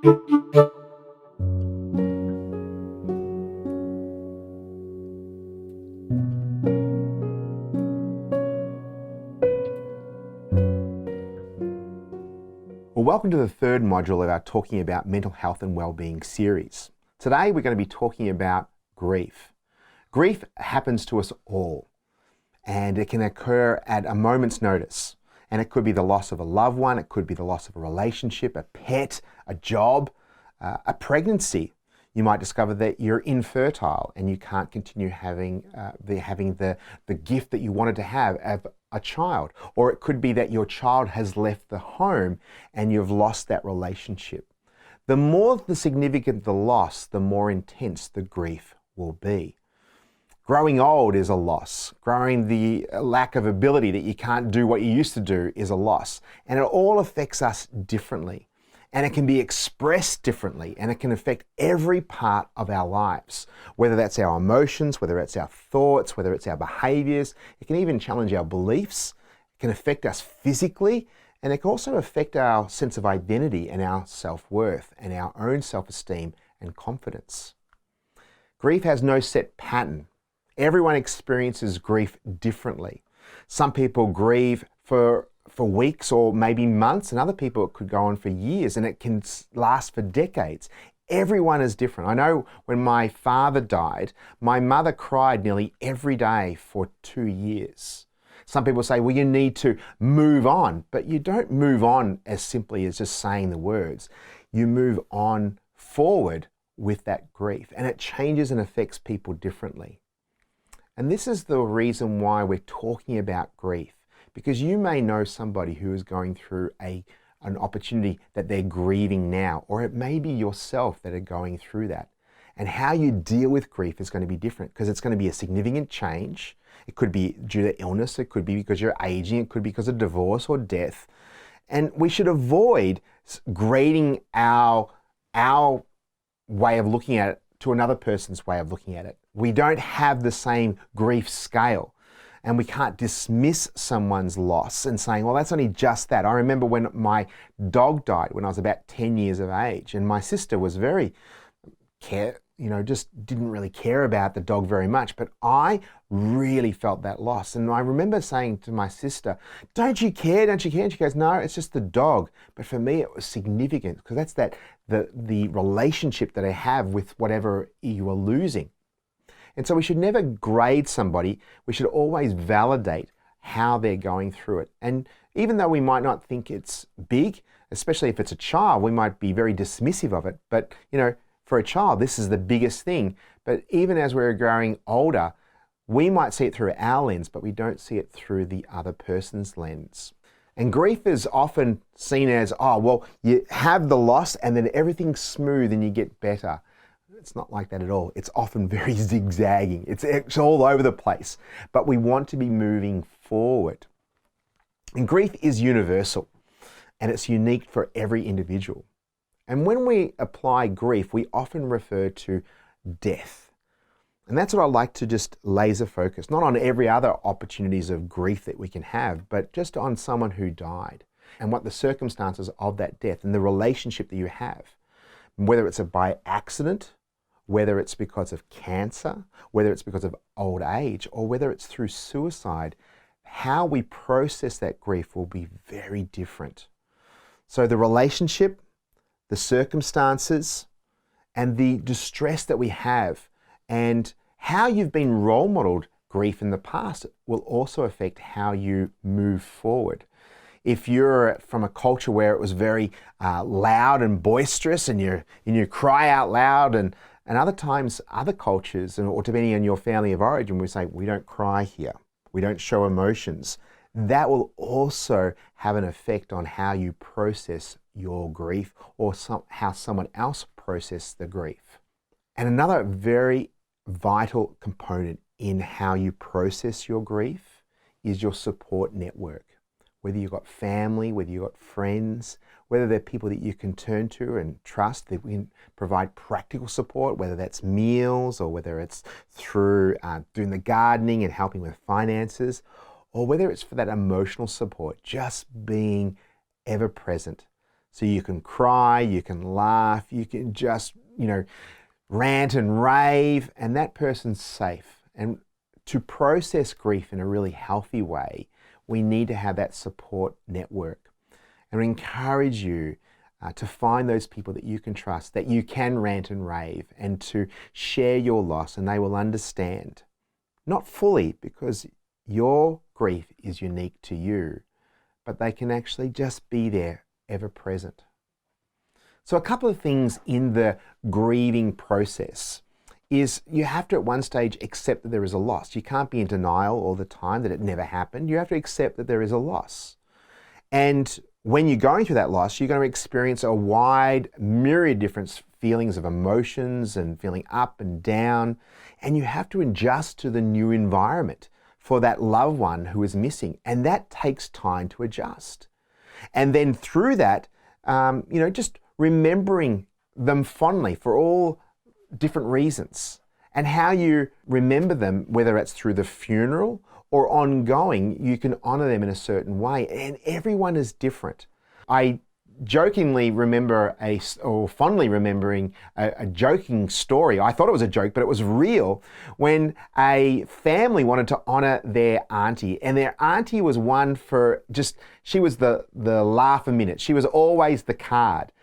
Well, welcome to the third module of our Talking About Mental Health and Wellbeing series. Today we're going to be talking about grief. Grief happens to us all, and it can occur at a moment's notice. And it could be the loss of a loved one, it could be the loss of a relationship, a pet, a job, a pregnancy. You might discover that you're infertile and you can't continue having the gift that you wanted to have of a child. Or it could be that your child has left the home and you've lost that relationship. The more significant the loss, the more intense the grief will be. Growing old is a loss. Growing the lack of ability that you can't do what you used to do is a loss. And it all affects us differently. And it can be expressed differently, and it can affect every part of our lives, whether that's our emotions, whether it's our thoughts, whether it's our behaviors. It can even challenge our beliefs. It can affect us physically, and it can also affect our sense of identity and our self-worth and our own self-esteem and confidence. Grief has no set pattern. Everyone experiences grief differently. Some people grieve for weeks or maybe months, and other people it could go on for years, and it can last for decades. Everyone is different. I know when my father died, my mother cried nearly every day for 2 years. Some people say, well, you need to move on, but you don't move on as simply as just saying the words. You move on forward with that grief, and it changes and affects people differently. And this is the reason why we're talking about grief. Because you may know somebody who is going through an opportunity that they're grieving now, or it may be yourself that are going through that. And how you deal with grief is going to be different because it's going to be a significant change. It could be due to illness, it could be because you're aging, it could be because of divorce or death. And we should avoid grading our way of looking at it to another person's way of looking at it. We don't have the same grief scale. And we can't dismiss someone's loss and saying, well, that's only just that. I remember when my dog died when I was about 10 years of age, and my sister was just didn't really care about the dog very much, but I really felt that loss. And I remember saying to my sister, don't you care? And she goes, no, it's just the dog. But for me, it was significant because that's the relationship that I have with whatever you are losing. And so we should never grade somebody. We should always validate how they're going through it. And even though we might not think it's big, especially if it's a child, we might be very dismissive of it. But, for a child, this is the biggest thing. But even as we're growing older, we might see it through our lens, but we don't see it through the other person's lens. And grief is often seen as, you have the loss and then everything's smooth and you get better. It's not like that at all. It's often very zigzagging. It's all over the place. But we want to be moving forward. And grief is universal, and it's unique for every individual. And when we apply grief, we often refer to death. And that's what I like to just laser focus, not on every other opportunities of grief that we can have, but just on someone who died and what the circumstances of that death and the relationship that you have, whether it's by accident, whether it's because of cancer, whether it's because of old age, or whether it's through suicide, how we process that grief will be very different. So the relationship, the circumstances, and the distress that we have, and how you've been role modeled grief in the past will also affect how you move forward. If you're from a culture where it was very loud and boisterous and you cry out loud, and other times other cultures, or depending on your family of origin, we say we don't cry here, we don't show emotions. That will also have an effect on how you process your grief or how someone else processes the grief. And another very vital component in how you process your grief is your support network. Whether you've got family, whether you've got friends, whether they're people that you can turn to and trust, that we can provide practical support, whether that's meals or whether it's through doing the gardening and helping with finances, or whether it's for that emotional support, just being ever present. So you can cry, you can laugh, you can just, rant and rave, and that person's safe. And to process grief in a really healthy way, we need to have that support network. And I encourage you to find those people that you can trust, that you can rant and rave, and to share your loss, and they will understand. Not fully, because your grief is unique to you, but they can actually just be there, ever present. So a couple of things in the grieving process is you have to at one stage accept that there is a loss. You can't be in denial all the time that it never happened. You have to accept that there is a loss. And when you're going through that loss, you're going to experience a wide myriad different feelings of emotions and feeling up and down. And you have to adjust to the new environment for that loved one who is missing. And that takes time to adjust. And then through that, just remembering them fondly for all different reasons, and how you remember them, whether it's through the funeral or ongoing, you can honor them in a certain way. And everyone is different. I jokingly remember fondly remembering a joking story. I thought it was a joke, but it was real, when a family wanted to honor their auntie, and their auntie was one for she was the laugh a minute. She was always the card.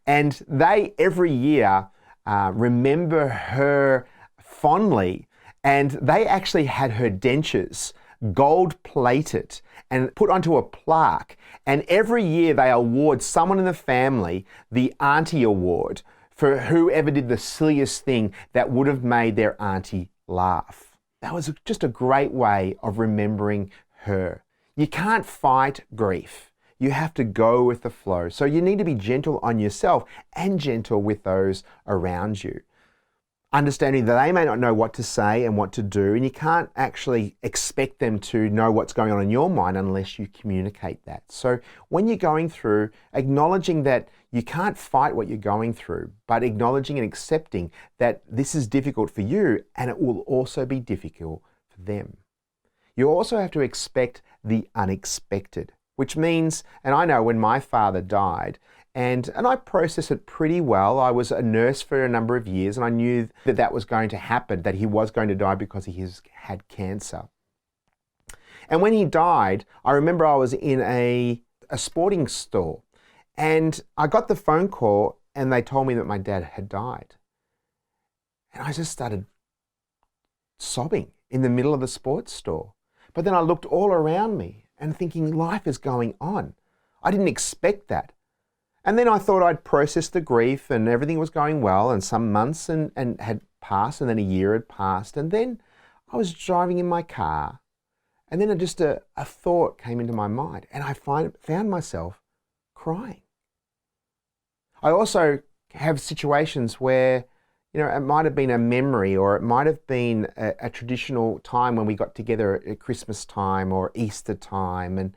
And they every year remember her fondly, and they actually had her dentures gold plated and put onto a plaque. And every year they award someone in the family the Auntie Award for whoever did the silliest thing that would have made their auntie laugh. That was just a great way of remembering her. You can't fight grief. You have to go with the flow. So you need to be gentle on yourself and gentle with those around you. Understanding that they may not know what to say and what to do, and you can't actually expect them to know what's going on in your mind unless you communicate that. So when you're going through, acknowledging that you can't fight what you're going through, but acknowledging and accepting that this is difficult for you and it will also be difficult for them. You also have to expect the unexpected, which means, and I know when my father died, and I processed it pretty well. I was a nurse for a number of years, and I knew that that was going to happen, that he was going to die because he had cancer. And when he died, I remember I was in a sporting store, and I got the phone call, and they told me that my dad had died. And I just started sobbing in the middle of the sports store. But then I looked all around me and thinking, life is going on. I didn't expect that. And then I thought I'd processed the grief and everything was going well, and some months and had passed, and then a year had passed. And then I was driving in my car, and then just a thought came into my mind, and I found myself crying. I also have situations where, it might have been a memory, or it might have been a traditional time when we got together at Christmas time or Easter time, and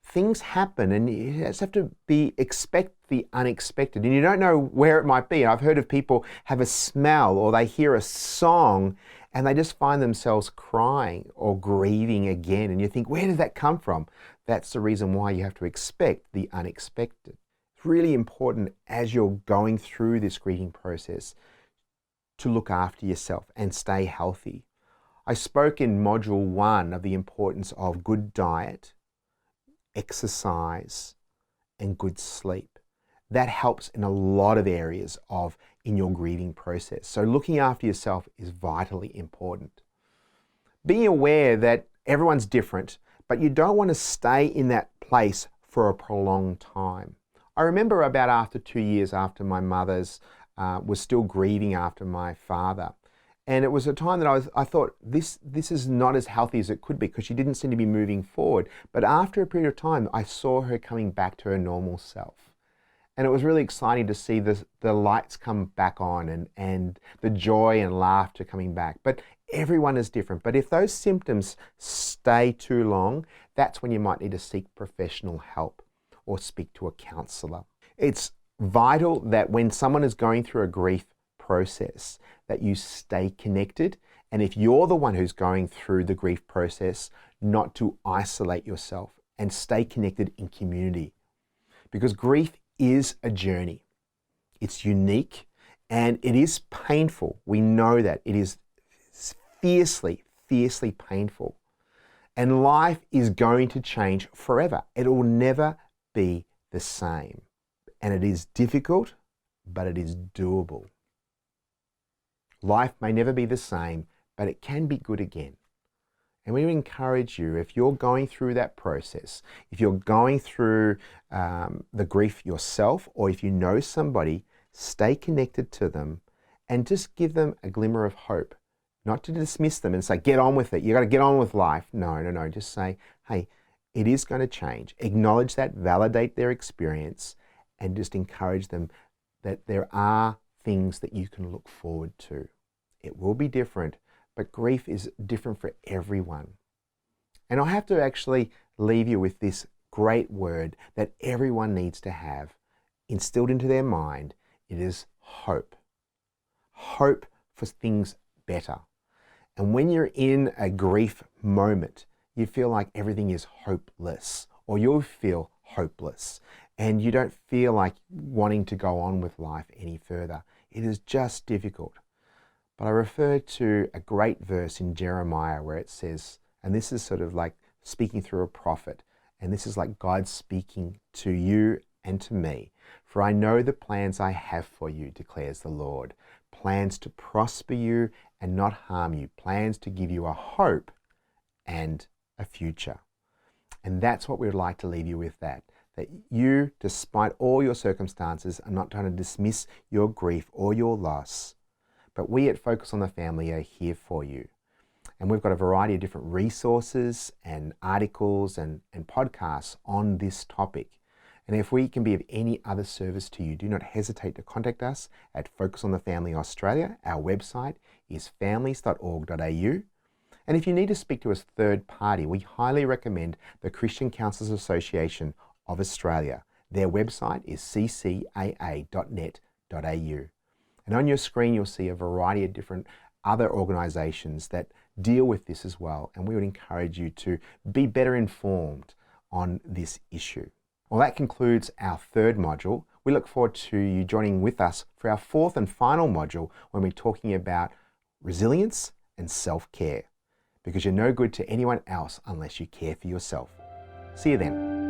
things happen, and you just have to expect the unexpected, and you don't know where it might be. I've heard of people have a smell, or they hear a song and they just find themselves crying or grieving again, and you think, where did that come from? That's the reason why you have to expect the unexpected. It's really important as you're going through this grieving process to look after yourself and stay healthy. I spoke in module 1 of the importance of good diet, exercise, and good sleep. That helps in a lot of areas in your grieving process. So looking after yourself is vitally important. Be aware that everyone's different, but you don't want to stay in that place for a prolonged time. I remember about after 2 years after my mother's was still grieving after my father. And it was a time that I thought, this is not as healthy as it could be, because she didn't seem to be moving forward. But after a period of time, I saw her coming back to her normal self. And it was really exciting to see the lights come back on and the joy and laughter coming back. But everyone is different. But if those symptoms stay too long, that's when you might need to seek professional help or speak to a counsellor. It's vital that when someone is going through a grief process, that you stay connected, and if you're the one who's going through the grief process, not to isolate yourself, and stay connected in community, because grief is a journey. It's unique and it is painful. We know that. It is fiercely, fiercely painful. And life is going to change forever. It will never be the same. And it is difficult, but it is doable. Life may never be the same, but it can be good again. And we encourage you, if you're going through that process, if you're going through the grief yourself, or if you know somebody, stay connected to them and just give them a glimmer of hope. Not to dismiss them and say, get on with it. You got to get on with life. No. Just say, hey, it is going to change. Acknowledge that, validate their experience, and just encourage them that there are things that you can look forward to. It will be different, but grief is different for everyone. And I have to actually leave you with this great word that everyone needs to have instilled into their mind. It is hope. Hope for things better. And when you're in a grief moment, you feel like everything is hopeless, or you'll feel hopeless, and you don't feel like wanting to go on with life any further. It is just difficult. But I refer to a great verse in Jeremiah where it says, and this is sort of like speaking through a prophet, and this is like God speaking to you and to me. For I know the plans I have for you, declares the Lord. Plans to prosper you and not harm you. Plans to give you a hope and a future. And that's what we'd like to leave you with, that you, despite all your circumstances, are not trying to dismiss your grief or your loss. But we at Focus on the Family are here for you. And we've got a variety of different resources and articles and podcasts on this topic. And if we can be of any other service to you, do not hesitate to contact us at Focus on the Family Australia. Our website is families.org.au. And if you need to speak to a third party, we highly recommend the Christian Counsellors Association of Australia. Their website is ccaa.net.au. And on your screen, you'll see a variety of different other organisations that deal with this as well. And we would encourage you to be better informed on this issue. Well, that concludes our third module. We look forward to you joining with us for our fourth and final module when we're talking about resilience and self-care. Because you're no good to anyone else unless you care for yourself. See you then.